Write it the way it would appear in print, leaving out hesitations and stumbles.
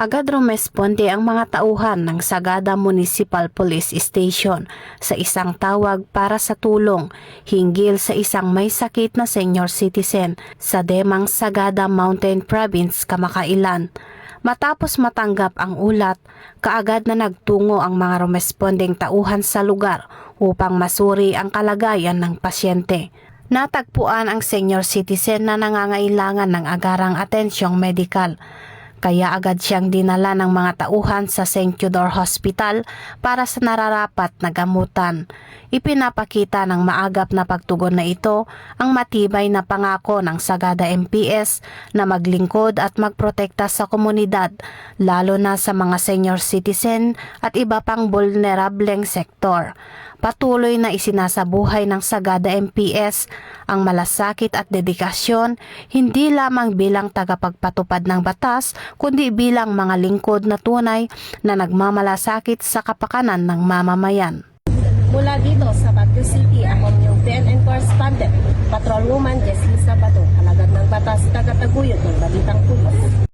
Agad rumesponde ang mga tauhan ng Sagada Municipal Police Station sa isang tawag para sa tulong hinggil sa isang may sakit na senior citizen sa Demang Sagada Mountain Province, Kamakailan. Matapos matanggap ang ulat, kaagad na nagtungo ang mga rumespondeng tauhan sa lugar upang masuri ang kalagayan ng pasyente. Natagpuan ang senior citizen na nangangailangan ng agarang atensyong medikal. Kaya agad siyang dinala ng mga tauhan sa St. Theodore Hospital para sa nararapat na gamutan. Ipinapakita ng maagap na pagtugon na ito ang matibay na pangako ng Sagada MPS na maglingkod at magprotekta sa komunidad, lalo na sa mga senior citizen at iba pang vulnerableng sektor. Patuloy na isinasabuhay ng Sagada MPS ang malasakit at dedikasyon hindi lamang bilang tagapagpatupad ng batas kundi bilang mga lingkod na tunay na nagmamalasakit sa kapakanan ng mamamayan. Mula dito sa Baguio City, ako yung PNN correspondent, Patrolwoman Jessie Sabato, alagad ng batas, taga-taguyod ng Balitang Pulis.